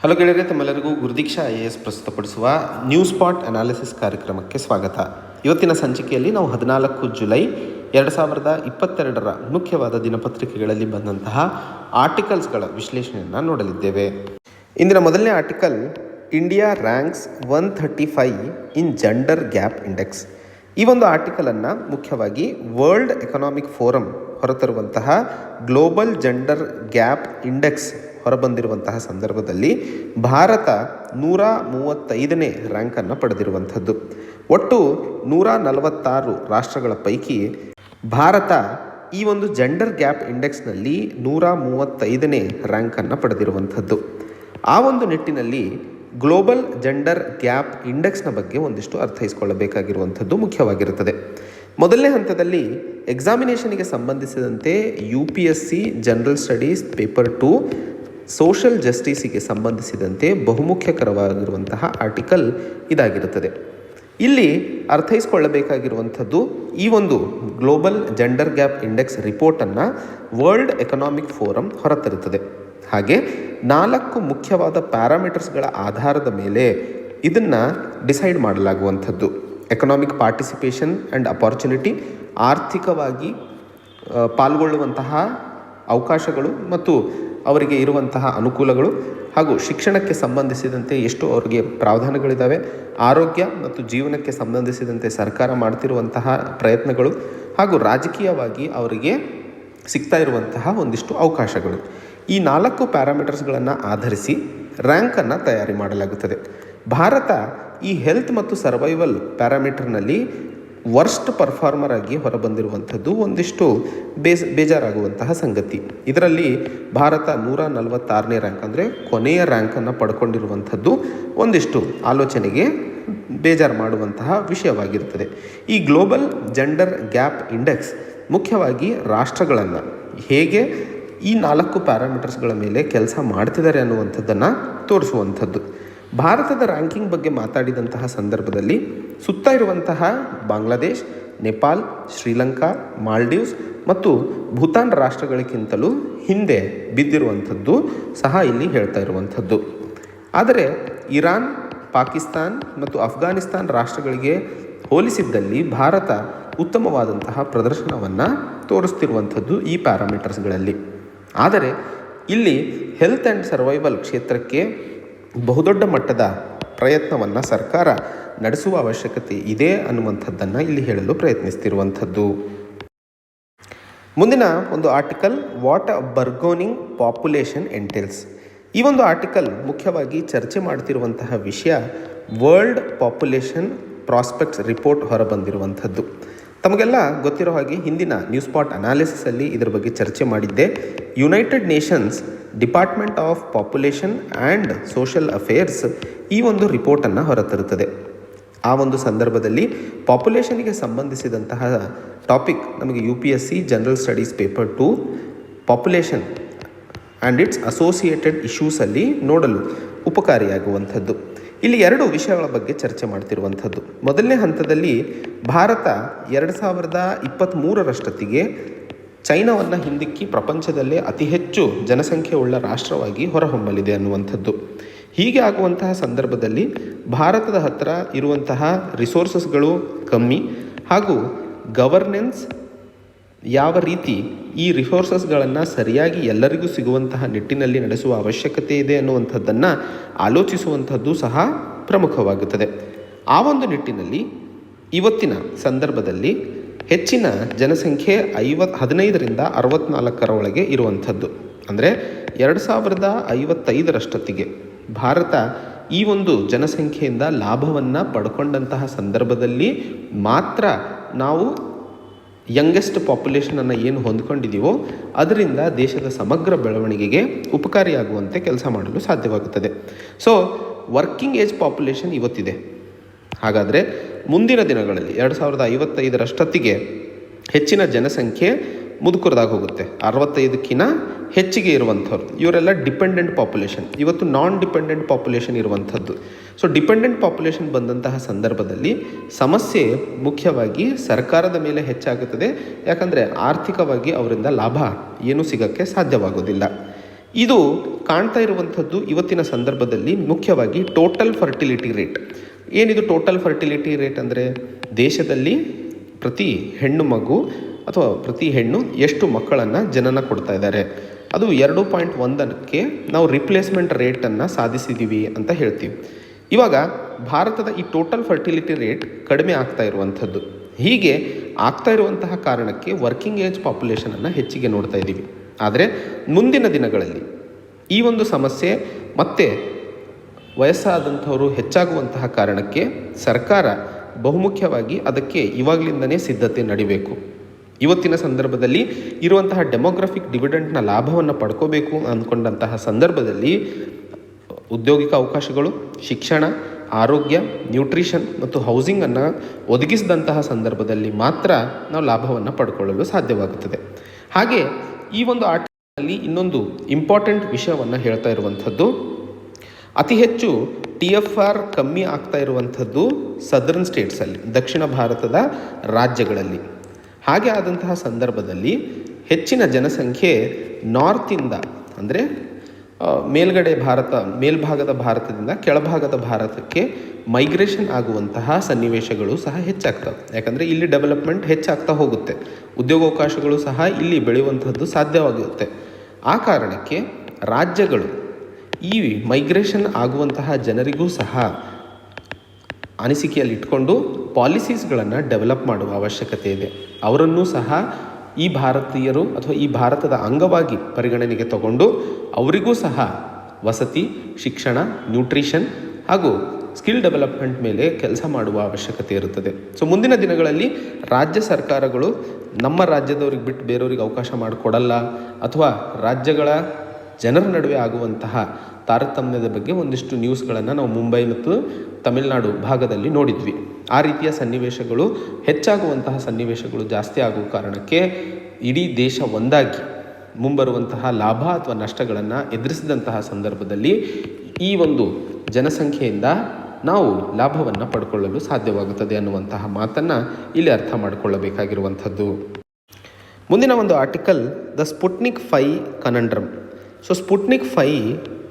Hello ಗೆಳೆಯರೆ, ತಮ್ಮೆಲ್ಲರಿಗೂ ಗುರುದೀಕ್ಷಾ IAS ಪ್ರಸ್ತುತಪಡಿಸುವ ನ್ಯೂಸ್ ಸ್ಪಾಟ್ ಅನಾಲಿಸಿಸ್ ಕಾರ್ಯಕ್ರಮಕ್ಕೆ ಸ್ವಾಗತ. ಇವತ್ತಿನ ಸಂಚಿಕೆಯಲ್ಲಿ ನಾವು 14 ಜುಲೈ 2022 ಮುಖ್ಯವಾದ ದಿನಪತ್ರಿಕೆಗಳಲ್ಲಿ ಬಂದಂತಹ ಆರ್ಟಿಕಲ್ಸ್ಗಳ ವಿಶ್ಲೇಷಣೆಯನ್ನು ನೋಡಲಿದ್ದೇವೆ. ಇಂದಿನ ಮೊದಲನೇ article, India ranks 135 in gender gap index. ಈ ಒಂದು ಆರ್ಟಿಕಲನ್ನು ಮುಖ್ಯವಾಗಿ ವರ್ಲ್ಡ್ ಎಕನಾಮಿಕ್ ಫೋರಮ್ ಹೊರತರುವಂತಹ ಗ್ಲೋಬಲ್ ಜೆಂಡರ್ ಗ್ಯಾಪ್ ಇಂಡೆಕ್ಸ್ ಹೊರಬಂದಿರುವಂತಹ ಸಂದರ್ಭದಲ್ಲಿ ಭಾರತ 135ನೇ ರ್ಯಾಂಕನ್ನು ಪಡೆದಿರುವಂಥದ್ದು. ಒಟ್ಟು 146 ರಾಷ್ಟ್ರಗಳ ಪೈಕಿ ಭಾರತ ಈ ಒಂದು ಜೆಂಡರ್ ಗ್ಯಾಪ್ ಇಂಡೆಕ್ಸ್ನಲ್ಲಿ 135ನೇ ರ್ಯಾಂಕನ್ನು ಪಡೆದಿರುವಂಥದ್ದು. ಆ ಒಂದು ನಿಟ್ಟಿನಲ್ಲಿ ಗ್ಲೋಬಲ್ ಜೆಂಡರ್ ಗ್ಯಾಪ್ ಇಂಡೆಕ್ಸ್ನ ಬಗ್ಗೆ ಒಂದಿಷ್ಟು ಅರ್ಥೈಸಿಕೊಳ್ಳಬೇಕಾಗಿರುವಂಥದ್ದು ಮುಖ್ಯವಾಗಿರುತ್ತದೆ. ಮೊದಲನೇ ಹಂತದಲ್ಲಿ ಎಕ್ಸಾಮಿನೇಷನ್ಗೆ ಸಂಬಂಧಿಸಿದಂತೆ UPSC general studies paper 2 social ಜಸ್ಟಿಸಿಗೆ ಸಂಬಂಧಿಸಿದಂತೆ ಬಹುಮುಖ್ಯಕರವಾಗಿರುವಂತಹ ಆರ್ಟಿಕಲ್ ಇದಾಗಿರುತ್ತದೆ. ಇಲ್ಲಿ ಅರ್ಥೈಸಿಕೊಳ್ಳಬೇಕಾಗಿರುವಂಥದ್ದು, ಈ ಒಂದು ಗ್ಲೋಬಲ್ ಜೆಂಡರ್ ಗ್ಯಾಪ್ ಇಂಡೆಕ್ಸ್ ರಿಪೋರ್ಟನ್ನು ವರ್ಲ್ಡ್ ಎಕನಾಮಿಕ್ ಫೋರಮ್ ಹೊರತರುತ್ತದೆ. ಹಾಗೆ 4 ಮುಖ್ಯವಾದ ಪ್ಯಾರಾಮೀಟರ್ಸ್ಗಳ ಆಧಾರದ ಮೇಲೆ ಇದನ್ನು ಡಿಸೈಡ್ ಮಾಡಲಾಗುವಂಥದ್ದು. ಎಕನಾಮಿಕ್ ಪಾರ್ಟಿಸಿಪೇಷನ್ ಆ್ಯಂಡ್ ಅಪಾರ್ಚುನಿಟಿ, ಆರ್ಥಿಕವಾಗಿ ಪಾಲ್ಗೊಳ್ಳುವಂತಹ ಅವಕಾಶಗಳು ಮತ್ತು ಅವರಿಗೆ ಇರುವಂತಹ ಅನುಕೂಲಗಳು, ಹಾಗೂ ಶಿಕ್ಷಣಕ್ಕೆ ಸಂಬಂಧಿಸಿದಂತೆ ಎಷ್ಟು ಅವರಿಗೆ ಪ್ರಾವಧಾನಗಳಿದ್ದಾವೆ, ಆರೋಗ್ಯ ಮತ್ತು ಜೀವನಕ್ಕೆ ಸಂಬಂಧಿಸಿದಂತೆ ಸರ್ಕಾರ ಮಾಡ್ತಿರುವಂತಹ ಪ್ರಯತ್ನಗಳು, ಹಾಗೂ ರಾಜಕೀಯವಾಗಿ ಅವರಿಗೆ ಸಿಗ್ತಾ ಇರುವಂತಹ ಒಂದಿಷ್ಟು ಅವಕಾಶಗಳು. ಈ 4 ಪ್ಯಾರಾಮೀಟರ್ಸ್ಗಳನ್ನು ಆಧರಿಸಿ ರ್ಯಾಂಕನ್ನು ತಯಾರಿ ಮಾಡಲಾಗುತ್ತದೆ. ಭಾರತ ಈ ಹೆಲ್ತ್ ಮತ್ತು ಸರ್ವೈವಲ್ ಪ್ಯಾರಾಮೀಟರ್ನಲ್ಲಿ ವರ್ಸ್ಟ್ ಪರ್ಫಾರ್ಮರ್ ಆಗಿ ಹೊರಬಂದಿರುವಂಥದ್ದು ಒಂದಿಷ್ಟು ಬೇಜಾರಾಗುವಂತಹ ಸಂಗತಿ. ಇದರಲ್ಲಿ ಭಾರತ 146ನೇ ರ್ಯಾಂಕ್ ಅಂದರೆ ಕೊನೆಯ ರ್ಯಾಂಕನ್ನು ಪಡ್ಕೊಂಡಿರುವಂಥದ್ದು ಒಂದಿಷ್ಟು ಆಲೋಚನೆಗೆ ಬೇಜಾರು ಮಾಡುವಂತಹ ವಿಷಯವಾಗಿರುತ್ತದೆ. ಈ ಗ್ಲೋಬಲ್ ಜೆಂಡರ್ ಗ್ಯಾಪ್ ಇಂಡೆಕ್ಸ್ ಮುಖ್ಯವಾಗಿ ರಾಷ್ಟ್ರಗಳನ್ನು ಹೇಗೆ ಈ 4 ಪ್ಯಾರಾಮೀಟರ್ಸ್ಗಳ ಮೇಲೆ ಕೆಲಸ ಮಾಡ್ತಿದ್ದಾರೆ ಅನ್ನುವಂಥದ್ದನ್ನು ತೋರಿಸುವಂಥದ್ದು. ಭಾರತದ ರ್ಯಾಂಕಿಂಗ್ ಬಗ್ಗೆ ಮಾತಾಡಿದಂತಹ ಸಂದರ್ಭದಲ್ಲಿ ಸುತ್ತ ಇರುವಂತಹ ಬಾಂಗ್ಲಾದೇಶ್, ನೇಪಾಲ್, ಶ್ರೀಲಂಕಾ, ಮಾಲ್ಡೀವ್ಸ್ ಮತ್ತು ಭೂತಾನ್ ರಾಷ್ಟ್ರಗಳಿಗಿಂತಲೂ ಹಿಂದೆ ಬಿದ್ದಿರುವಂಥದ್ದು ಸಹ ಇಲ್ಲಿ ಹೇಳ್ತಾ ಇರುವಂಥದ್ದು. ಆದರೆ ಇರಾನ್, ಪಾಕಿಸ್ತಾನ್ ಮತ್ತು ಅಫ್ಘಾನಿಸ್ತಾನ್ ರಾಷ್ಟ್ರಗಳಿಗೆ ಹೋಲಿಸಿದ್ದಲ್ಲಿ ಭಾರತ ಉತ್ತಮವಾದಂತಹ ಪ್ರದರ್ಶನವನ್ನು ತೋರಿಸ್ತಿರುವಂಥದ್ದು ಈ ಪ್ಯಾರಾಮೀಟರ್ಸ್ಗಳಲ್ಲಿ. ಆದರೆ ಇಲ್ಲಿ ಹೆಲ್ತ್ ಆ್ಯಂಡ್ ಸರ್ವೈವಲ್ ಕ್ಷೇತ್ರಕ್ಕೆ ಬಹುದೊಡ್ಡ ಮಟ್ಟದ ಪ್ರಯತ್ನವನ್ನು ಸರ್ಕಾರ ನಡೆಸುವ ಅವಶ್ಯಕತೆ ಇದೆ ಅನ್ನುವಂಥದ್ದನ್ನು ಇಲ್ಲಿ ಹೇಳಲು ಪ್ರಯತ್ನಿಸ್ತಿರುವಂಥದ್ದು. ಮುಂದಿನ ಒಂದು ಆರ್ಟಿಕಲ್, ವಾಟ್ ಬರ್ಗೋನಿಂಗ್ ಪಾಪ್ಯುಲೇಷನ್ ಎಂಟೇಲ್ಸ್. ಈ ಒಂದು ಆರ್ಟಿಕಲ್ ಮುಖ್ಯವಾಗಿ ಚರ್ಚೆ ಮಾಡ್ತಿರುವಂತಹ ವಿಷಯ ವರ್ಲ್ಡ್ ಪಾಪ್ಯುಲೇಷನ್ ಪ್ರಾಸ್ಪೆಕ್ಟ್ಸ್ ರಿಪೋರ್ಟ್ ಹೊರಬಂದಿರುವಂಥದ್ದು. ತಮಗೆಲ್ಲ ಗೊತ್ತಿರೋ ಹಾಗೆ ಹಿಂದಿನ ನ್ಯೂಸ್ ಸ್ಪಾಟ್ ಅನಾಲಿಸಿಸಲ್ಲಿ ಇದರ ಬಗ್ಗೆ ಚರ್ಚೆ ಮಾಡಿದ್ದೆ. United nations department of population and social affairs ಈ ಒಂದು ರಿಪೋರ್ಟನ್ನು ಹೊರತರುತ್ತದೆ. ಆ ಒಂದು ಸಂದರ್ಭದಲ್ಲಿ ಪಾಪ್ಯುಲೇಷನ್ಗೆ ಸಂಬಂಧಿಸಿದಂತಹ ಟಾಪಿಕ್ ನಮಗೆ UPSC general studies paper 2 population and its associated ಇಶ್ಯೂಸಲ್ಲಿ ನೋಡಲು ಉಪಕಾರಿಯಾಗುವಂಥದ್ದು. ಇಲ್ಲಿ 2 ವಿಷಯಗಳ ಬಗ್ಗೆ ಚರ್ಚೆ ಮಾಡ್ತಿರುವಂಥದ್ದು. ಮೊದಲನೇ ಹಂತದಲ್ಲಿ ಭಾರತ 2023 ಚೈನಾವನ್ನು ಹಿಂದಿಕ್ಕಿ ಪ್ರಪಂಚದಲ್ಲೇ ಅತಿ ಹೆಚ್ಚು ಜನಸಂಖ್ಯೆ ಉಳ್ಳ ರಾಷ್ಟ್ರವಾಗಿ ಹೊರಹೊಮ್ಮಲಿದೆ ಅನ್ನುವಂಥದ್ದು. ಹೀಗೆ ಆಗುವಂತಹ ಸಂದರ್ಭದಲ್ಲಿ ಭಾರತದ ಹತ್ತಿರ ಇರುವಂತಹ ರಿಸೋರ್ಸಸ್ಗಳು ಕಮ್ಮಿ, ಹಾಗೂ ಗವರ್ನೆನ್ಸ್ ಯಾವ ರೀತಿ ಈ ರಿಸೋರ್ಸಸ್ಗಳನ್ನು ಸರಿಯಾಗಿ ಎಲ್ಲರಿಗೂ ಸಿಗುವಂತಹ ನಿಟ್ಟಿನಲ್ಲಿ ನಡೆಸುವ ಅವಶ್ಯಕತೆ ಇದೆ ಅನ್ನುವಂಥದ್ದನ್ನು ಆಲೋಚಿಸುವಂಥದ್ದು ಸಹ ಪ್ರಮುಖವಾಗುತ್ತದೆ. ಆ ಒಂದು ನಿಟ್ಟಿನಲ್ಲಿ ಇವತ್ತಿನ ಸಂದರ್ಭದಲ್ಲಿ ಹೆಚ್ಚಿನ ಜನಸಂಖ್ಯೆ 15ರಿಂದ 64 ಒಳಗೆ ಇರುವಂಥದ್ದು. ಅಂದರೆ 2055 ಭಾರತ ಈ ಒಂದು ಜನಸಂಖ್ಯೆಯಿಂದ ಲಾಭವನ್ನು ಪಡ್ಕೊಂಡಂತಹ ಸಂದರ್ಭದಲ್ಲಿ ಮಾತ್ರ ನಾವು ಯಂಗೆಸ್ಟ್ ಪಾಪ್ಯುಲೇಷನನ್ನು ಏನು ಹೊಂದ್ಕೊಂಡಿದ್ದೀವೋ ಅದರಿಂದ ದೇಶದ ಸಮಗ್ರ ಬೆಳವಣಿಗೆಗೆ ಉಪಕಾರಿಯಾಗುವಂತೆ ಕೆಲಸ ಮಾಡಲು ಸಾಧ್ಯವಾಗುತ್ತದೆ. ಸೊ ವರ್ಕಿಂಗ್ ಏಜ್ ಪಾಪ್ಯುಲೇಷನ್ ಇವತ್ತಿದೆ. ಹಾಗಾದರೆ ಮುಂದಿನ ದಿನಗಳಲ್ಲಿ 2055 ಹೆಚ್ಚಿನ ಜನಸಂಖ್ಯೆ ಮುದುಕರದಾಗ ಹೋಗುತ್ತೆ. 65ಕ್ಕಿಂತ ಹೆಚ್ಚಿಗೆ ಇರುವಂಥವ್ರು ಇವರೆಲ್ಲ ಡಿಪೆಂಡೆಂಟ್ ಪಾಪ್ಯುಲೇಷನ್, ಇವತ್ತು ನಾನ್ ಡಿಪೆಂಡೆಂಟ್ ಪಾಪ್ಯುಲೇಷನ್ ಇರುವಂಥದ್ದು. ಸೊ ಡಿಪೆಂಡೆಂಟ್ ಪಾಪ್ಯುಲೇಷನ್ ಬಂದಂತಹ ಸಂದರ್ಭದಲ್ಲಿ ಸಮಸ್ಯೆ ಮುಖ್ಯವಾಗಿ ಸರ್ಕಾರದ ಮೇಲೆ ಹೆಚ್ಚಾಗುತ್ತದೆ. ಯಾಕಂದರೆ ಆರ್ಥಿಕವಾಗಿ ಅವರಿಂದ ಲಾಭ ಏನೂ ಸಿಗೋಕ್ಕೆ ಸಾಧ್ಯವಾಗೋದಿಲ್ಲ. ಇದು ಕಾಣ್ತಾ ಇರುವಂಥದ್ದು ಇವತ್ತಿನ ಸಂದರ್ಭದಲ್ಲಿ ಮುಖ್ಯವಾಗಿ ಟೋಟಲ್ ಫರ್ಟಿಲಿಟಿ ರೇಟ್. ಏನಿದು ಟೋಟಲ್ ಫರ್ಟಿಲಿಟಿ ರೇಟ್ ಅಂದರೆ ದೇಶದಲ್ಲಿ ಪ್ರತಿ ಹೆಣ್ಣು ಮಗು ಅಥವಾ ಪ್ರತಿ ಹೆಣ್ಣು ಎಷ್ಟು ಮಕ್ಕಳನ್ನು ಜನನ ಕೊಡ್ತಾ ಇದ್ದಾರೆ, ಅದು 2.1ಕ್ಕೆ ನಾವು ರಿಪ್ಲೇಸ್ಮೆಂಟ್ ರೇಟನ್ನು ಸಾಧಿಸಿದ್ದೀವಿ ಅಂತ ಹೇಳ್ತೀವಿ. ಇವಾಗ ಭಾರತದ ಈ ಟೋಟಲ್ ಫರ್ಟಿಲಿಟಿ ರೇಟ್ ಕಡಿಮೆ ಆಗ್ತಾ ಇರುವಂಥದ್ದು. ಹೀಗೆ ಆಗ್ತಾ ಇರುವಂತಹ ಕಾರಣಕ್ಕೆ ವರ್ಕಿಂಗ್ ಏಜ್ ಪಾಪ್ಯುಲೇಷನನ್ನು ಹೆಚ್ಚಿಗೆ ನೋಡ್ತಾ ಇದ್ದೀವಿ. ಆದರೆ ಮುಂದಿನ ದಿನಗಳಲ್ಲಿ ಈ ಒಂದು ಸಮಸ್ಯೆ ಮತ್ತೆ ವಯಸ್ಸಾದಂಥವರು ಹೆಚ್ಚಾಗುವಂತಹ ಕಾರಣಕ್ಕೆ ಸರ್ಕಾರ ಬಹುಮುಖ್ಯವಾಗಿ ಅದಕ್ಕೆ ಇವಾಗಲಿಂದನೇ ಸಿದ್ಧತೆ ನಡಿಬೇಕು. ಇವತ್ತಿನ ಸಂದರ್ಭದಲ್ಲಿ ಇರುವಂತಹ ಡೆಮೋಗ್ರಫಿಕ್ ಡಿವಿಡೆಂಟ್ನ ಲಾಭವನ್ನು ಪಡ್ಕೋಬೇಕು ಅಂದ್ಕೊಂಡಂತಹ ಸಂದರ್ಭದಲ್ಲಿ ಉದ್ಯೋಗಿಕ ಅವಕಾಶಗಳು, ಶಿಕ್ಷಣ, ಆರೋಗ್ಯ, ನ್ಯೂಟ್ರಿಷನ್ ಮತ್ತು ಹೌಸಿಂಗನ್ನು ಒದಗಿಸಿದಂತಹ ಸಂದರ್ಭದಲ್ಲಿ ಮಾತ್ರ ನಾವು ಲಾಭವನ್ನು ಪಡ್ಕೊಳ್ಳಲು ಸಾಧ್ಯವಾಗುತ್ತದೆ. ಹಾಗೆ ಈ ಒಂದು ಆರ್ಟಿಕಲ್ನಲ್ಲಿ ಇನ್ನೊಂದು ಇಂಪಾರ್ಟೆಂಟ್ ವಿಷಯವನ್ನು ಹೇಳ್ತಾ ಇರುವಂಥದ್ದು, ಅತಿ ಹೆಚ್ಚು TFR ಕಮ್ಮಿ ಆಗ್ತಾ ಇರುವಂಥದ್ದು ಸದರ್ನ್ ಸ್ಟೇಟ್ಸಲ್ಲಿ, ದಕ್ಷಿಣ ಭಾರತದ ರಾಜ್ಯಗಳಲ್ಲಿ. ಹಾಗೆ ಆದಂತಹ ಸಂದರ್ಭದಲ್ಲಿ ಹೆಚ್ಚಿನ ಜನಸಂಖ್ಯೆ ನಾರ್ತಿಂದ ಅಂದರೆ ಮೇಲ್ಭಾಗದ ಭಾರತದಿಂದ ಕೆಳಭಾಗದ ಭಾರತಕ್ಕೆ ಮೈಗ್ರೇಷನ್ ಆಗುವಂತಹ ಸನ್ನಿವೇಶಗಳು ಸಹ ಹೆಚ್ಚಾಗ್ತವೆ. ಯಾಕಂದರೆ ಇಲ್ಲಿ ಡೆವಲಪ್ಮೆಂಟ್ ಹೆಚ್ಚಾಗ್ತಾ ಹೋಗುತ್ತೆ, ಉದ್ಯೋಗಾವಕಾಶಗಳು ಸಹ ಇಲ್ಲಿ ಬೆಳೆಯುವಂಥದ್ದು ಸಾಧ್ಯವಾಗುತ್ತೆ. ಆ ಕಾರಣಕ್ಕೆ ರಾಜ್ಯಗಳು ಈ ಮೈಗ್ರೇಷನ್ ಆಗುವಂತಹ ಜನರಿಗೂ ಸಹ ಅನಿಸಿಕೆಯಲ್ಲಿ ಇಟ್ಕೊಂಡು ಪಾಲಿಸೀಸ್ಗಳನ್ನು ಡೆವಲಪ್ ಮಾಡುವ ಅವಶ್ಯಕತೆ ಇದೆ. ಅವರನ್ನೂ ಸಹ ಈ ಭಾರತೀಯರು ಅಥವಾ ಈ ಭಾರತದ ಅಂಗವಾಗಿ ಪರಿಗಣನೆಗೆ ತಗೊಂಡು ಅವರಿಗೂ ಸಹ ವಸತಿ, ಶಿಕ್ಷಣ, ನ್ಯೂಟ್ರಿಷನ್ ಹಾಗೂ ಸ್ಕಿಲ್ ಡೆವಲಪ್ಮೆಂಟ್ ಮೇಲೆ ಕೆಲಸ ಮಾಡುವ ಅವಶ್ಯಕತೆ ಇರುತ್ತದೆ. ಸೊ ಮುಂದಿನ ದಿನಗಳಲ್ಲಿ ರಾಜ್ಯ ಸರ್ಕಾರಗಳು ನಮ್ಮ ರಾಜ್ಯದವ್ರಿಗೆ ಬಿಟ್ಟು ಬೇರೆಯವ್ರಿಗೆ ಅವಕಾಶ ಮಾಡಿಕೊಡಲ್ಲ ಅಥವಾ ರಾಜ್ಯಗಳ ಜನರ ನಡುವೆ ಆಗುವಂತಹ ತಾರತಮ್ಯದ ಬಗ್ಗೆ ಒಂದಿಷ್ಟು ನ್ಯೂಸ್ಗಳನ್ನು ನಾವು ಮುಂಬೈ ಮತ್ತು ತಮಿಳುನಾಡು ಭಾಗದಲ್ಲಿ ನೋಡಿದ್ವಿ. ಆ ರೀತಿಯ ಸನ್ನಿವೇಶಗಳು ಹೆಚ್ಚಾಗುವಂತಹ ಸನ್ನಿವೇಶಗಳು ಜಾಸ್ತಿ ಆಗುವ ಕಾರಣಕ್ಕೆ ಇಡೀ ದೇಶ ಒಂದಾಗಿ ಮುಂಬರುವಂತಹ ಲಾಭ ಅಥವಾ ನಷ್ಟಗಳನ್ನು ಎದುರಿಸಿದಂತಹ ಸಂದರ್ಭದಲ್ಲಿ ಈ ಒಂದು ಜನಸಂಖ್ಯೆಯಿಂದ ನಾವು ಲಾಭವನ್ನು ಪಡ್ಕೊಳ್ಳಲು ಸಾಧ್ಯವಾಗುತ್ತದೆ ಅನ್ನುವಂತಹ ಮಾತನ್ನು ಇಲ್ಲಿ ಅರ್ಥ ಮಾಡಿಕೊಳ್ಳಬೇಕಾಗಿರುವಂಥದ್ದು. ಮುಂದಿನ ಒಂದು article, the sputnik 5 conundrum. So sputnik 5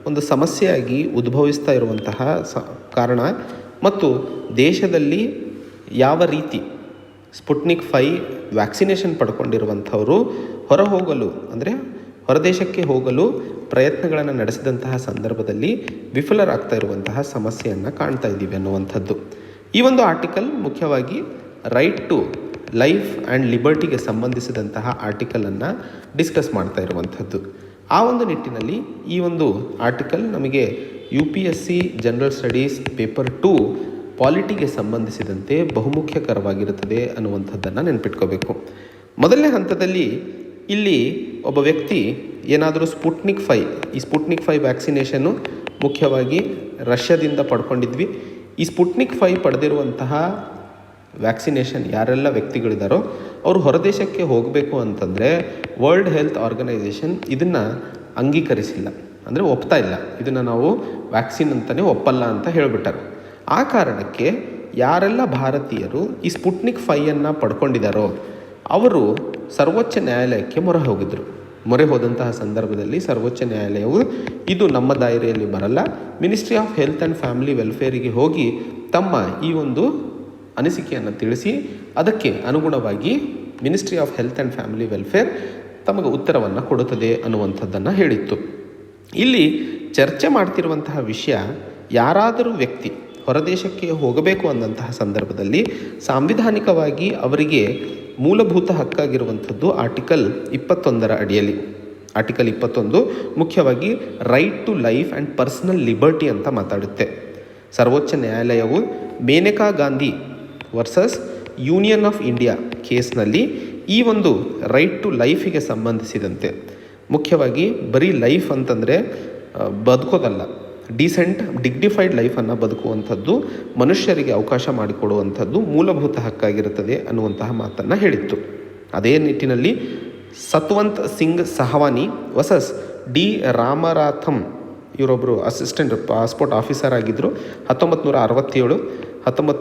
ಒಂದು ಸಮಸ್ಯೆಯಾಗಿ ಉದ್ಭವಿಸ್ತಾ ಇರುವಂತಹ ಕಾರಣ ಮತ್ತು ದೇಶದಲ್ಲಿ ಯಾವ ರೀತಿ ಸ್ಪುಟ್ನಿಕ್ 5 ವ್ಯಾಕ್ಸಿನೇಷನ್ ಪಡ್ಕೊಂಡಿರುವಂಥವರು ಹೊರದೇಶಕ್ಕೆ ಹೋಗಲು ಪ್ರಯತ್ನಗಳನ್ನು ನಡೆಸಿದಂತಹ ಸಂದರ್ಭದಲ್ಲಿ ವಿಫಲರಾಗ್ತಾ ಇರುವಂತಹ ಸಮಸ್ಯೆಯನ್ನು ಕಾಣ್ತಾ ಇದ್ದೀವಿ ಅನ್ನುವಂಥದ್ದು. ಈ ಒಂದು ಆರ್ಟಿಕಲ್ ಮುಖ್ಯವಾಗಿ ರೈಟ್ ಟು ಲೈಫ್ ಆ್ಯಂಡ್ ಲಿಬರ್ಟಿಗೆ ಸಂಬಂಧಿಸಿದಂತಹ ಆರ್ಟಿಕಲನ್ನು ಡಿಸ್ಕಸ್ ಮಾಡ್ತಾ ಇರುವಂಥದ್ದು. ಆ ಒಂದು ನಿಟ್ಟಿನಲ್ಲಿ ಈ ಒಂದು ಆರ್ಟಿಕಲ್ ನಮಗೆ UPSC ಜನರಲ್ ಸ್ಟಡೀಸ್ ಪೇಪರ್ 2 ಪಾಲಿಟಿಗೆ ಸಂಬಂಧಿಸಿದಂತೆ ಬಹುಮುಖ್ಯಕರವಾಗಿರುತ್ತದೆ ಅನ್ನುವಂಥದ್ದನ್ನು ನೆನಪಿಟ್ಕೋಬೇಕು. ಮೊದಲನೇ ಹಂತದಲ್ಲಿ ಇಲ್ಲಿ ಒಬ್ಬ ವ್ಯಕ್ತಿ ಏನಾದರೂ ಸ್ಪುಟ್ನಿಕ್ 5 ವ್ಯಾಕ್ಸಿನೇಷನ್ನು ಮುಖ್ಯವಾಗಿ ರಷ್ಯಾದಿಂದ ಪಡ್ಕೊಂಡಿದ್ವಿ. ಈ ಸ್ಪುಟ್ನಿಕ್ 5 ಪಡೆದಿರುವಂತಹ ವ್ಯಾಕ್ಸಿನೇಷನ್ ಯಾರೆಲ್ಲ ವ್ಯಕ್ತಿಗಳಿದ್ದಾರೋ ಅವರು ಹೊರದೇಶಕ್ಕೆ ಹೋಗಬೇಕು ಅಂತಂದರೆ ವರ್ಲ್ಡ್ ಹೆಲ್ತ್ ಆರ್ಗನೈಸೇಷನ್ ಇದನ್ನು ಅಂಗೀಕರಿಸಿಲ್ಲ, ಅಂದರೆ ಒಪ್ತಾ ಇಲ್ಲ. ಇದನ್ನು ನಾವು ವ್ಯಾಕ್ಸಿನ್ ಅಂತಲೇ ಒಪ್ಪಲ್ಲ ಅಂತ ಹೇಳಿಬಿಟ್ಟಾರೆ. ಆ ಕಾರಣಕ್ಕೆ ಯಾರೆಲ್ಲ ಭಾರತೀಯರು ಈ ಸ್ಪುಟ್ನಿಕ್ 5 ಪಡ್ಕೊಂಡಿದ್ದಾರೋ ಅವರು ಸರ್ವೋಚ್ಚ ನ್ಯಾಯಾಲಯಕ್ಕೆ ಮೊರೆ ಹೋದಂತಹ ಸಂದರ್ಭದಲ್ಲಿ ಸರ್ವೋಚ್ಚ ನ್ಯಾಯಾಲಯವು ಇದು ನಮ್ಮ ದಾಯರೆಯಲ್ಲಿ ಬರಲ್ಲ, ministry of health and family ವೆಲ್ಫೇರಿಗೆ ಹೋಗಿ ತಮ್ಮ ಈ ಒಂದು ಅನಿಸಿಕೆಯನ್ನು ತಿಳಿಸಿ ಅದಕ್ಕೆ ಅನುಗುಣವಾಗಿ ministry of health and family welfare ತಮಗೆ ಉತ್ತರವನ್ನು ಕೊಡುತ್ತದೆ ಅನ್ನುವಂಥದ್ದನ್ನು ಹೇಳಿತ್ತು. ಇಲ್ಲಿ ಚರ್ಚೆ ಮಾಡ್ತಿರುವಂತಹ ವಿಷಯ, ಯಾರಾದರೂ ವ್ಯಕ್ತಿ ಹೊರದೇಶಕ್ಕೆ ಹೋಗಬೇಕು ಅಂದಂತಹ ಸಂದರ್ಭದಲ್ಲಿ ಸಾಂವಿಧಾನಿಕವಾಗಿ ಅವರಿಗೆ ಮೂಲಭೂತ ಹಕ್ಕಾಗಿರುವಂಥದ್ದು ಆರ್ಟಿಕಲ್ 21 ಅಡಿಯಲ್ಲಿ. ಆರ್ಟಿಕಲ್ 21 ಮುಖ್ಯವಾಗಿ right to life and personal liberty ಅಂತ ಮಾತಾಡುತ್ತೆ. ಸರ್ವೋಚ್ಚ ನ್ಯಾಯಾಲಯವು Maneka Gandhi versus union of India ಕೇಸ್ನಲ್ಲಿ ಈ ಒಂದು ರೈಟ್ ಟು ಲೈಫಿಗೆ ಸಂಬಂಧಿಸಿದಂತೆ ಮುಖ್ಯವಾಗಿ ಬರೀ ಲೈಫ್ ಅಂತಂದರೆ ಬದುಕೋದಲ್ಲ, ಡೀಸೆಂಟ್ ಡಿಗ್ನಿಫೈಡ್ ಲೈಫನ್ನು ಬದುಕುವಂಥದ್ದು ಮನುಷ್ಯರಿಗೆ ಅವಕಾಶ ಮಾಡಿಕೊಡುವಂಥದ್ದು ಮೂಲಭೂತ ಹಕ್ಕಾಗಿರುತ್ತದೆ ಅನ್ನುವಂತಹ ಮಾತನ್ನು ಹೇಳಿತ್ತು. ಅದೇ ನಿಟ್ಟಿನಲ್ಲಿ ಸತ್ವಂತ್ ಸಿಂಗ್ ಸಹವಾನಿ ವರ್ಸಸ್ ಡಿ ರಾಮರಾಥಮ್, ಇವರೊಬ್ಬರು ಅಸಿಸ್ಟೆಂಟ್ ಪಾಸ್ಪೋರ್ಟ್ ಆಫೀಸರ್ ಆಗಿದ್ದರು. 1967,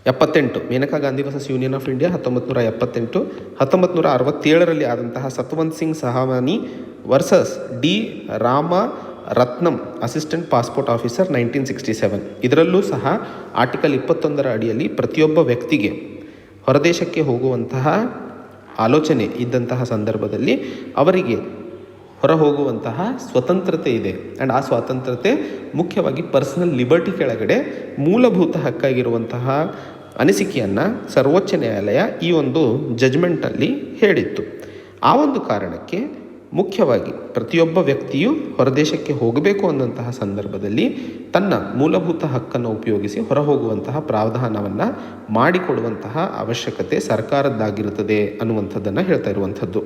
78 Maneka Gandhi versus union of India 1978. 1967ರಲ್ಲಿ ಆದಂತಹ Satwant Singh Sawhney versus D Rama Ratnam assistant passport officer 1967. ಇದರಲ್ಲೂ ಸಹ ಆರ್ಟಿಕಲ್ 21ರ ಅಡಿಯಲ್ಲಿ ಪ್ರತಿಯೊಬ್ಬ ವ್ಯಕ್ತಿಗೆ ಹೊರದೇಶಕ್ಕೆ ಹೋಗುವಂತಹ ಆಲೋಚನೆ ಇದ್ದಂತಹ ಸಂದರ್ಭದಲ್ಲಿ ಅವರಿಗೆ ಹೊರ ಹೋಗುವಂತಹ ಸ್ವತಂತ್ರತೆ ಇದೆ. ಆ್ಯಂಡ್ ಆ ಸ್ವಾತಂತ್ರ್ಯತೆ ಮುಖ್ಯವಾಗಿ ಪರ್ಸನಲ್ ಲಿಬರ್ಟಿ ಕೆಳಗಡೆ ಮೂಲಭೂತ ಹಕ್ಕಾಗಿರುವಂತಹ ಅನಿಸಿಕೆಯನ್ನು ಸರ್ವೋಚ್ಚ ನ್ಯಾಯಾಲಯ ಈ ಒಂದು ಜಜ್ಮೆಂಟಲ್ಲಿ ಹೇಳಿತ್ತು. ಆ ಒಂದು ಕಾರಣಕ್ಕೆ ಮುಖ್ಯವಾಗಿ ಪ್ರತಿಯೊಬ್ಬ ವ್ಯಕ್ತಿಯು ಹೊರದೇಶಕ್ಕೆ ಹೋಗಬೇಕು ಅನ್ನಂತಹ ಸಂದರ್ಭದಲ್ಲಿ ತನ್ನ ಮೂಲಭೂತ ಹಕ್ಕನ್ನು ಉಪಯೋಗಿಸಿ ಹೊರಹೋಗುವಂತಹ ಪ್ರಾವಧಾನವನ್ನು ಮಾಡಿಕೊಡುವಂತಹ ಅವಶ್ಯಕತೆ ಸರ್ಕಾರದ್ದಾಗಿರುತ್ತದೆ ಅನ್ನುವಂಥದ್ದನ್ನು ಹೇಳ್ತಾ ಇರುವಂಥದ್ದು.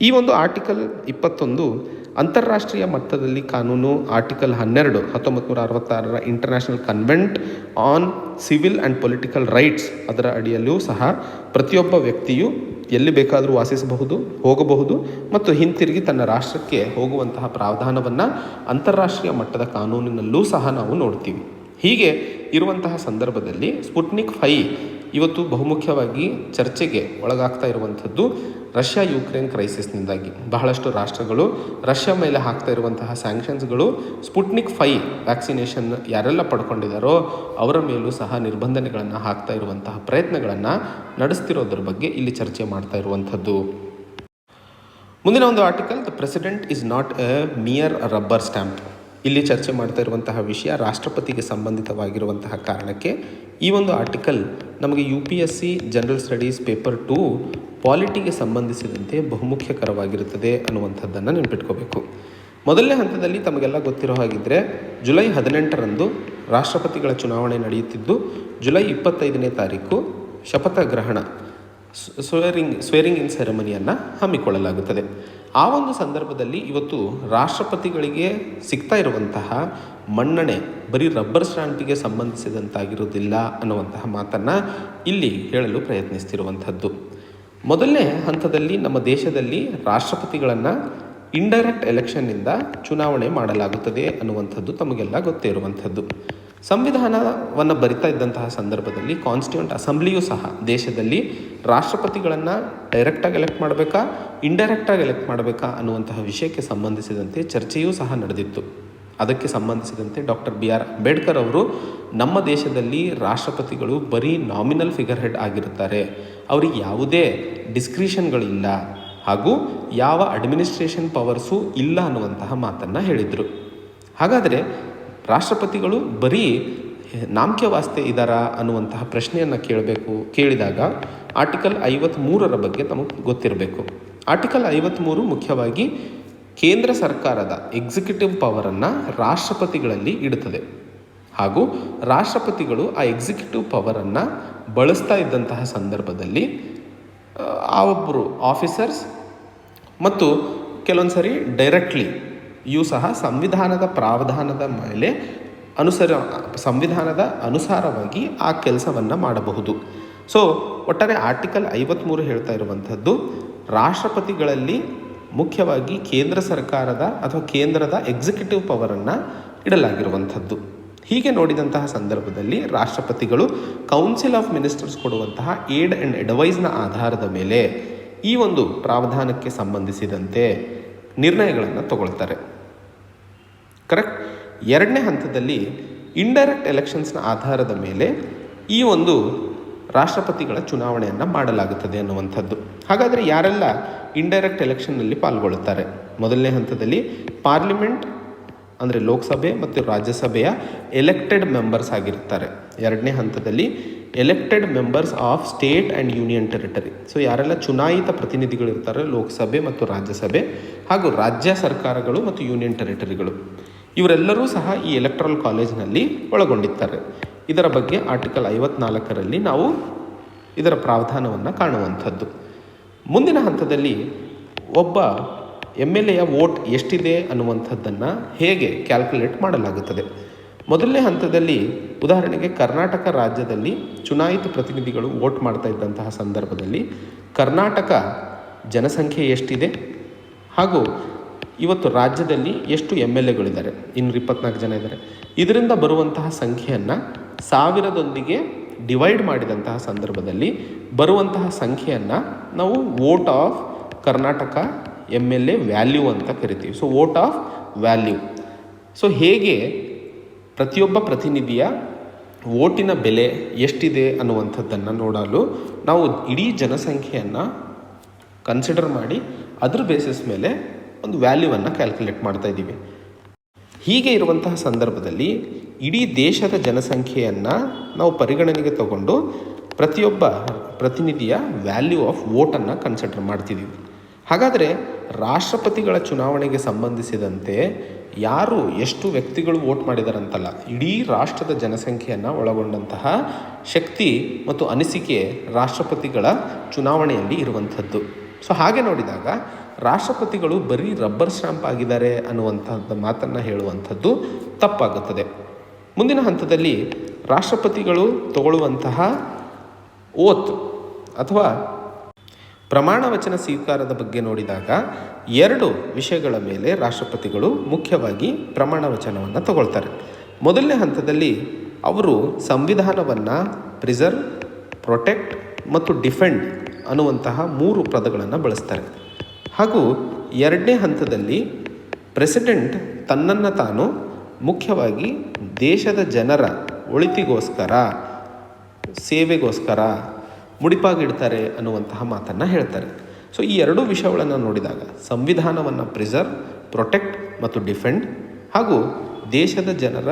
ಈ ಒಂದು ಆರ್ಟಿಕಲ್ 21 ಅಂತಾರಾಷ್ಟ್ರೀಯ ಮಟ್ಟದಲ್ಲಿ ಕಾನೂನು ಆರ್ಟಿಕಲ್ 12 1966ರ international covenant on civil and political rights ಅದರ ಅಡಿಯಲ್ಲೂ ಸಹ ಪ್ರತಿಯೊಬ್ಬ ವ್ಯಕ್ತಿಯು ಎಲ್ಲಿ ಬೇಕಾದರೂ ವಾಸಿಸಬಹುದು, ಹೋಗಬಹುದು ಮತ್ತು ಹಿಂತಿರುಗಿ ತನ್ನ ರಾಷ್ಟ್ರಕ್ಕೆ ಹೋಗುವಂತಹ ಪ್ರಾವಧಾನವನ್ನು ಅಂತಾರಾಷ್ಟ್ರೀಯ ಮಟ್ಟದ ಕಾನೂನಿನಲ್ಲೂ ಸಹ ನಾವು ನೋಡ್ತೀವಿ. ಹೀಗೆ ಇರುವಂತಹ ಸಂದರ್ಭದಲ್ಲಿ ಸ್ಪುಟ್ನಿಕ್ 5 ಇವತ್ತು ಬಹುಮುಖ್ಯವಾಗಿ ಚರ್ಚೆಗೆ ಒಳಗಾಗ್ತಾ ಇರುವಂಥದ್ದು ರಷ್ಯಾ ಯುಕ್ರೇನ್ ಕ್ರೈಸಿಸ್ನಿಂದಾಗಿ. ಬಹಳಷ್ಟು ರಾಷ್ಟ್ರಗಳು ರಷ್ಯಾ ಮೇಲೆ ಹಾಕ್ತಾ ಇರುವಂತಹ ಸ್ಯಾಂಕ್ಷನ್ಸ್ಗಳು ಸ್ಪುಟ್ನಿಕ್ 5 ವ್ಯಾಕ್ಸಿನೇಷನ್ ಯಾರೆಲ್ಲ ಪಡ್ಕೊಂಡಿದ್ದಾರೋ ಅವರ ಮೇಲೂ ಸಹ ನಿರ್ಬಂಧನೆಗಳನ್ನು ಹಾಕ್ತಾ ಇರುವಂತಹ ಪ್ರಯತ್ನಗಳನ್ನು ನಡೆಸ್ತಿರೋದ್ರ ಬಗ್ಗೆ ಇಲ್ಲಿ ಚರ್ಚೆ ಮಾಡ್ತಾ ಇರುವಂಥದ್ದು. ಮುಂದಿನ ಒಂದು article, the president is not A mere rubber stamp. ಇಲ್ಲಿ ಚರ್ಚೆ ಮಾಡ್ತಾ ಇರುವಂತಹ ವಿಷಯ ರಾಷ್ಟ್ರಪತಿಗೆ ಸಂಬಂಧಿತವಾಗಿರುವಂತಹ ಕಾರಣಕ್ಕೆ ಈ ಒಂದು ಆರ್ಟಿಕಲ್ ನಮಗೆ UPSC ಜನರಲ್ ಸ್ಟಡೀಸ್ ಪೇಪರ್ 2 ಪಾಲಿಟಿಗೆ ಸಂಬಂಧಿಸಿದಂತೆ ಬಹುಮುಖ್ಯಕರವಾಗಿರುತ್ತದೆ ಅನ್ನುವಂಥದ್ದನ್ನು ನೆನಪಿಟ್ಕೋಬೇಕು. ಮೊದಲನೇ ಹಂತದಲ್ಲಿ ತಮಗೆಲ್ಲ ಗೊತ್ತಿರೋ ಹಾಗಿದ್ದರೆ ಜುಲೈ 18ರಂದು ರಾಷ್ಟ್ರಪತಿಗಳ ಚುನಾವಣೆ ನಡೆಯುತ್ತಿದ್ದು ಜುಲೈ 25ನೇ ತಾರೀಕು ಶಪಥ ಗ್ರಹಣ ಸ್ವೇರಿಂಗ್ ಇನ್ ಸೆರೆಮನಿಯನ್ನು ಹಮ್ಮಿಕೊಳ್ಳಲಾಗುತ್ತದೆ. ಆ ಒಂದು ಸಂದರ್ಭದಲ್ಲಿ ಇವತ್ತು ರಾಷ್ಟ್ರಪತಿಗಳಿಗೆ ಸಿಗ್ತಾ ಇರುವಂತಹ ಮನ್ನಣೆ ಬರೀ ರಬ್ಬರ್ ಸ್ಟ್ಯಾಂಪಿಗೆ ಸಂಬಂಧಿಸಿದಂತಾಗಿರುವುದಿಲ್ಲ ಅನ್ನುವಂತಹ ಮಾತನ್ನು ಇಲ್ಲಿ ಹೇಳಲು ಪ್ರಯತ್ನಿಸ್ತಿರುವಂಥದ್ದು. ಮೊದಲನೇ ಹಂತದಲ್ಲಿ ನಮ್ಮ ದೇಶದಲ್ಲಿ ರಾಷ್ಟ್ರಪತಿಗಳನ್ನು ಇಂಡೈರೆಕ್ಟ್ ಎಲೆಕ್ಷನ್ನಿಂದ ಚುನಾವಣೆ ಮಾಡಲಾಗುತ್ತದೆ ಅನ್ನುವಂಥದ್ದು ತಮಗೆಲ್ಲ ಗೊತ್ತೇ ಇರುವಂಥದ್ದು. ಸಂವಿಧಾನವನ್ನು ಬರಿತಾ ಇದ್ದಂತಹ ಸಂದರ್ಭದಲ್ಲಿ ಕಾನ್ಸ್ಟಿಟ್ಯೂಂಟ್ ಅಸೆಂಬ್ಲಿಯೂ ಸಹ ದೇಶದಲ್ಲಿ ರಾಷ್ಟ್ರಪತಿಗಳನ್ನು ಡೈರೆಕ್ಟಾಗಿ ಎಲೆಕ್ಟ್ ಮಾಡಬೇಕಾ, ಇಂಡೈರೆಕ್ಟಾಗಿ ಎಲೆಕ್ಟ್ ಮಾಡಬೇಕಾ ಅನ್ನುವಂತಹ ವಿಷಯಕ್ಕೆ ಸಂಬಂಧಿಸಿದಂತೆ ಚರ್ಚೆಯೂ ಸಹ ನಡೆದಿತ್ತು. ಅದಕ್ಕೆ ಸಂಬಂಧಿಸಿದಂತೆ ಡಾಕ್ಟರ್ BR ಅಂಬೇಡ್ಕರ್ ಅವರು ನಮ್ಮ ದೇಶದಲ್ಲಿ ರಾಷ್ಟ್ರಪತಿಗಳು ಬರೀ ನಾಮಿನಲ್ ಫಿಗರ್ ಹೆಡ್ ಆಗಿರುತ್ತಾರೆ, ಅವರಿಗೆ ಯಾವುದೇ ಡಿಸ್ಕ್ರಿಷನ್ಗಳಿಲ್ಲ ಹಾಗೂ ಯಾವ ಅಡ್ಮಿನಿಸ್ಟ್ರೇಷನ್ ಪವರ್ಸು ಇಲ್ಲ ಅನ್ನುವಂತಹ ಮಾತನ್ನು ಹೇಳಿದರು. ಹಾಗಾದರೆ ರಾಷ್ಟ್ರಪತಿಗಳು ಬರೀ ನಾಮಕೆ ವಾಸ್ತೆ ಇದ್ದಾರಾ ಅನ್ನುವಂತಹ ಪ್ರಶ್ನೆಯನ್ನು ಕೇಳಿದಾಗ ಆರ್ಟಿಕಲ್ 53ರ ಬಗ್ಗೆ ನಮಗೆ ಗೊತ್ತಿರಬೇಕು. ಆರ್ಟಿಕಲ್ 53 ಮುಖ್ಯವಾಗಿ ಕೇಂದ್ರ ಸರ್ಕಾರದ ಎಕ್ಸಿಕ್ಯೂಟಿವ್ ಪವರನ್ನು ರಾಷ್ಟ್ರಪತಿಗಳಲ್ಲಿ ಇಡುತ್ತದೆ ಹಾಗೂ ರಾಷ್ಟ್ರಪತಿಗಳು ಆ ಎಕ್ಸಿಕ್ಯೂಟಿವ್ ಪವರನ್ನು ಬಳಸ್ತಾ ಇದ್ದಂತಹ ಸಂದರ್ಭದಲ್ಲಿ ಆ ಒಬ್ಬರು ಆಫೀಸರ್ಸ್ ಮತ್ತು ಕೆಲವೊಂದು ಸರಿ ಡೈರೆಕ್ಟ್ಲಿ ಇವು ಸಹ ಸಂವಿಧಾನದ ಪ್ರಾವಧಾನದ ಮೇಲೆ ಸಂವಿಧಾನದ ಅನುಸಾರವಾಗಿ ಆ ಕೆಲಸವನ್ನು ಮಾಡಬಹುದು. ಸೊ ಒಟ್ಟಾರೆ ಆರ್ಟಿಕಲ್ 53 ಹೇಳ್ತಾ ಇರುವಂಥದ್ದು ರಾಷ್ಟ್ರಪತಿಗಳಲ್ಲಿ ಮುಖ್ಯವಾಗಿ ಕೇಂದ್ರ ಸರ್ಕಾರದ ಅಥವಾ ಕೇಂದ್ರದ ಎಕ್ಸಿಕ್ಯೂಟಿವ್ ಪವರನ್ನು ಇಡಲಾಗಿರುವಂಥದ್ದು. ಹೀಗೆ ನೋಡಿದಂತಹ ಸಂದರ್ಭದಲ್ಲಿ ರಾಷ್ಟ್ರಪತಿಗಳು ಕೌನ್ಸಿಲ್ ಆಫ್ ಮಿನಿಸ್ಟರ್ಸ್ ಕೊಡುವಂತಹ ಏಡ್ ಆ್ಯಂಡ್ ಅಡ್ವೈಸ್ನ ಆಧಾರದ ಮೇಲೆ ಈ ಒಂದು ಪ್ರಾವಧಾನಕ್ಕೆ ಸಂಬಂಧಿಸಿದಂತೆ ನಿರ್ಣಯಗಳನ್ನು ತಗೊಳ್ತಾರೆ. ಕರೆಕ್ಟ್. ಎರಡನೇ ಹಂತದಲ್ಲಿ ಇಂಡೈರೆಕ್ಟ್ ಎಲೆಕ್ಷನ್ಸ್ನ ಆಧಾರದ ಮೇಲೆ ಈ ಒಂದು ರಾಷ್ಟ್ರಪತಿಗಳ ಚುನಾವಣೆಯನ್ನು ಮಾಡಲಾಗುತ್ತದೆ ಅನ್ನುವಂಥದ್ದು. ಹಾಗಾದರೆ ಯಾರೆಲ್ಲ ಇಂಡೈರೆಕ್ಟ್ ಎಲೆಕ್ಷನ್ನಲ್ಲಿ ಪಾಲ್ಗೊಳ್ಳುತ್ತಾರೆ? ಮೊದಲನೇ ಹಂತದಲ್ಲಿ ಪಾರ್ಲಿಮೆಂಟ್ ಅಂದರೆ ಲೋಕಸಭೆ ಮತ್ತು ರಾಜ್ಯಸಭೆಯ ಎಲೆಕ್ಟೆಡ್ ಮೆಂಬರ್ಸ್ ಆಗಿರ್ತಾರೆ. ಎರಡನೇ ಹಂತದಲ್ಲಿ elected members of state and union territory. So ಯಾರೆಲ್ಲ ಚುನಾಯಿತ ಪ್ರತಿನಿಧಿಗಳಿರ್ತಾರೆ ಲೋಕಸಭೆ ಮತ್ತು ರಾಜ್ಯಸಭೆ ಹಾಗೂ ರಾಜ್ಯ ಸರ್ಕಾರಗಳು ಮತ್ತು ಯೂನಿಯನ್ ಟೆರಿಟರಿಗಳು, ಇವರೆಲ್ಲರೂ ಸಹ ಈ ಎಲೆಕ್ಟ್ರಲ್ ಕಾಲೇಜ್ನಲ್ಲಿ ಒಳಗೊಂಡಿದ್ದಾರೆ. ಇದರ ಬಗ್ಗೆ ಆರ್ಟಿಕಲ್ 54ರಲ್ಲಿ ನಾವು ಇದರ ಪ್ರಾವಧಾನವನ್ನು ಕಾಣುವಂಥದ್ದು. ಮುಂದಿನ ಹಂತದಲ್ಲಿ ಒಬ್ಬ MLAಯ ವೋಟ್ ಎಷ್ಟಿದೆ ಅನ್ನುವಂಥದ್ದನ್ನು ಹೇಗೆ ಕ್ಯಾಲ್ಕುಲೇಟ್ ಮಾಡಲಾಗುತ್ತದೆ? ಮೊದಲನೇ ಹಂತದಲ್ಲಿ ಉದಾಹರಣೆಗೆ ಕರ್ನಾಟಕ ರಾಜ್ಯದಲ್ಲಿ ಚುನಾಯಿತ ಪ್ರತಿನಿಧಿಗಳು ವೋಟ್ ಮಾಡ್ತಾ ಇದ್ದಂತಹ ಸಂದರ್ಭದಲ್ಲಿ ಕರ್ನಾಟಕ ಜನಸಂಖ್ಯೆ ಎಷ್ಟಿದೆ ಹಾಗೂ ಇವತ್ತು ರಾಜ್ಯದಲ್ಲಿ ಎಷ್ಟು MLAಗಳಿದ್ದಾರೆ, 224 ಜನ ಇದ್ದಾರೆ. ಇದರಿಂದ ಬರುವಂತಹ ಸಂಖ್ಯೆಯನ್ನು 1000ದೊಂದಿಗೆ ಡಿವೈಡ್ ಮಾಡಿದಂತಹ ಸಂದರ್ಭದಲ್ಲಿ ಬರುವಂತಹ ಸಂಖ್ಯೆಯನ್ನು ನಾವು vote of Karnataka MLA value ಅಂತ ಕರಿತೀವಿ. So vote of value. So ಹೇಗೆ ಪ್ರತಿಯೊಬ್ಬ ಪ್ರತಿನಿಧಿಯ ವೋಟಿನ ಬೆಲೆ ಎಷ್ಟಿದೆ ಅನ್ನುವಂಥದ್ದನ್ನು ನೋಡಲು ನಾವು ಇಡೀ ಜನಸಂಖ್ಯೆಯನ್ನು ಕನ್ಸಿಡರ್ ಮಾಡಿ ಅದ್ರ ಬೇಸಿಸ್ ಮೇಲೆ ಒಂದು ವ್ಯಾಲ್ಯೂವನ್ನು ಕ್ಯಾಲ್ಕುಲೇಟ್ ಮಾಡ್ತಾ ಇದ್ದೀವಿ. ಹೀಗೆ ಇರುವಂತಹ ಸಂದರ್ಭದಲ್ಲಿ ಇಡೀ ದೇಶದ ಜನಸಂಖ್ಯೆಯನ್ನು ನಾವು ಪರಿಗಣನೆಗೆ ತಗೊಂಡು ಪ್ರತಿಯೊಬ್ಬ ಪ್ರತಿನಿಧಿಯ ವ್ಯಾಲ್ಯೂ ಆಫ್ ವೋಟನ್ನು ಕನ್ಸಿಡರ್ ಮಾಡ್ತಿದ್ದೀವಿ. ಹಾಗಾದರೆ ರಾಷ್ಟ್ರಪತಿಗಳ ಚುನಾವಣೆಗೆ ಸಂಬಂಧಿಸಿದಂತೆ ಯಾರು ಎಷ್ಟು ವ್ಯಕ್ತಿಗಳು ವೋಟ್ ಮಾಡಿದಾರಂತಲ್ಲ, ಇಡೀ ರಾಷ್ಟ್ರದ ಜನಸಂಖ್ಯೆಯನ್ನು ಒಳಗೊಂಡಂತಹ ಶಕ್ತಿ ಮತ್ತು ಅನಿಸಿಕೆ ರಾಷ್ಟ್ರಪತಿಗಳ ಚುನಾವಣೆಯಲ್ಲಿ ಇರುವಂಥದ್ದು. ಸೊ ಹಾಗೆ ನೋಡಿದಾಗ ರಾಷ್ಟ್ರಪತಿಗಳು ಬರೀ ರಬ್ಬರ್ ಸ್ಟ್ಯಾಂಪ್ ಆಗಿದ್ದಾರೆ ಅನ್ನುವಂಥದ್ದು ಮಾತನ್ನು ಹೇಳುವಂಥದ್ದು ತಪ್ಪಾಗುತ್ತದೆ. ಮುಂದಿನ ಹಂತದಲ್ಲಿ ರಾಷ್ಟ್ರಪತಿಗಳು ತಗೊಳ್ಳುವಂತಹ ಓತ್ ಅಥವಾ ಪ್ರಮಾಣ ವಚನ ಸ್ವೀಕಾರದ ಬಗ್ಗೆ ನೋಡಿದಾಗ 2 ವಿಷಯಗಳ ಮೇಲೆ ರಾಷ್ಟ್ರಪತಿಗಳು ಮುಖ್ಯವಾಗಿ ಪ್ರಮಾಣ ವಚನವನ್ನು ತಗೊಳ್ತಾರೆ. ಮೊದಲನೇ ಹಂತದಲ್ಲಿ ಅವರು ಸಂವಿಧಾನವನ್ನು ಪ್ರಿಸರ್ವ್, ಪ್ರೊಟೆಕ್ಟ್ ಮತ್ತು ಡಿಫೆಂಡ್ ಅನ್ನುವಂತಹ 3 ಪದಗಳನ್ನು ಬಳಸ್ತಾರೆ. ಹಾಗೂ 2ನೇ ಹಂತದಲ್ಲಿ ಪ್ರೆಸಿಡೆಂಟ್ ತನ್ನನ್ನು ತಾನು ಮುಖ್ಯವಾಗಿ ದೇಶದ ಜನರ ಒಳಿತಿಗೋಸ್ಕರ, ಸೇವೆಗೋಸ್ಕರ ಮುಡಿಪಾಗಿಡ್ತಾರೆ ಅನ್ನುವಂತಹ ಮಾತನ್ನು ಹೇಳ್ತಾರೆ. ಸೊ ಈ 2 ವಿಷಯಗಳನ್ನು ನೋಡಿದಾಗ ಸಂವಿಧಾನವನ್ನು ಪ್ರಿಸರ್ವ್, ಪ್ರೊಟೆಕ್ಟ್ ಮತ್ತು ಡಿಫೆಂಡ್ ಹಾಗೂ ದೇಶದ ಜನರ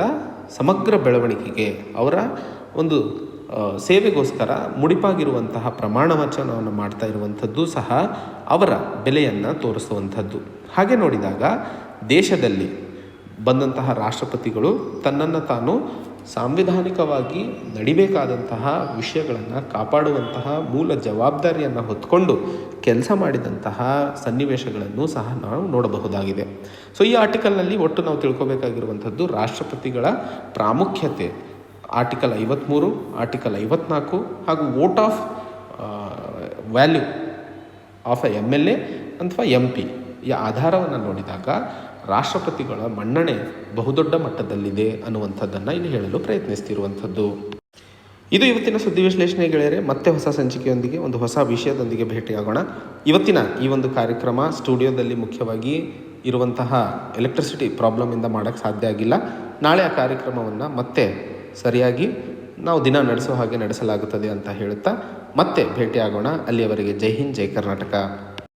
ಸಮಗ್ರ ಬೆಳವಣಿಗೆಗೆ ಅವರ ಒಂದು ಸೇವೆಗೋಸ್ಕರ ಮುಡಿಪಾಗಿರುವಂತಹ ಪ್ರಮಾಣ ವಚನವನ್ನು ಮಾಡ್ತಾ ಇರುವಂಥದ್ದು ಸಹ ಅವರ ಬೆಲೆಯನ್ನು ತೋರಿಸುವಂಥದ್ದು. ಹಾಗೆ ನೋಡಿದಾಗ ದೇಶದಲ್ಲಿ ಬಂದಂತಹ ರಾಷ್ಟ್ರಪತಿಗಳು ತನ್ನನ್ನು ತಾನು ಸಾಂವಿಧಾನಿಕವಾಗಿ ನಡಿಬೇಕಾದಂತಹ ವಿಷಯಗಳನ್ನು ಕಾಪಾಡುವಂತಹ ಮೂಲ ಜವಾಬ್ದಾರಿಯನ್ನು ಹೊತ್ಕೊಂಡು ಕೆಲಸ ಮಾಡಿದಂತಹ ಸನ್ನಿವೇಶಗಳನ್ನು ಸಹ ನಾವು ನೋಡಬಹುದಾಗಿದೆ. ಸೊ ಈ ಆರ್ಟಿಕಲ್ನಲ್ಲಿ ಒಟ್ಟು ನಾವು ತಿಳ್ಕೊಬೇಕಾಗಿರುವಂಥದ್ದು ರಾಷ್ಟ್ರಪತಿಗಳ ಪ್ರಾಮುಖ್ಯತೆ, ಆರ್ಟಿಕಲ್ 53, ಆರ್ಟಿಕಲ್ 54 ಹಾಗೂ vote of value of MLA ಅಥವಾ MP ಈ ಆಧಾರವನ್ನು ನೋಡಿದಾಗ ರಾಷ್ಟ್ರಪತಿಗಳ ಮನ್ನಣೆ ಬಹುದೊಡ್ಡ ಮಟ್ಟದಲ್ಲಿದೆ ಅನ್ನುವಂಥದ್ದನ್ನು ಇಲ್ಲಿ ಹೇಳಲು ಪ್ರಯತ್ನಿಸ್ತಿರುವಂಥದ್ದು. ಇದು ಇವತ್ತಿನ ಸುದ್ದಿ ವಿಶ್ಲೇಷಣೆ ಗೆಳೆಯರೆ. ಮತ್ತೆ ಹೊಸ ಸಂಚಿಕೆಯೊಂದಿಗೆ ಒಂದು ಹೊಸ ವಿಷಯದೊಂದಿಗೆ ಭೇಟಿಯಾಗೋಣ. ಇವತ್ತಿನ ಈ ಒಂದು ಕಾರ್ಯಕ್ರಮ ಸ್ಟುಡಿಯೋದಲ್ಲಿ ಮುಖ್ಯವಾಗಿ ಇರುವಂತಹ ಎಲೆಕ್ಟ್ರಿಸಿಟಿ ಪ್ರಾಬ್ಲಮಿಂದ ಮಾಡೋಕ್ಕೆ ಸಾಧ್ಯ ಆಗಿಲ್ಲ. ನಾಳೆ ಆ ಕಾರ್ಯಕ್ರಮವನ್ನು ಮತ್ತೆ ಸರಿಯಾಗಿ ನಾವು ದಿನ ನಡೆಸೋ ಹಾಗೆ ನಡೆಸಲಾಗುತ್ತದೆ ಅಂತ ಹೇಳುತ್ತಾ ಮತ್ತೆ ಭೇಟಿಯಾಗೋಣ. ಅಲ್ಲಿಯವರೆಗೆ ಜೈ ಹಿಂದ್, ಜೈ ಕರ್ನಾಟಕ.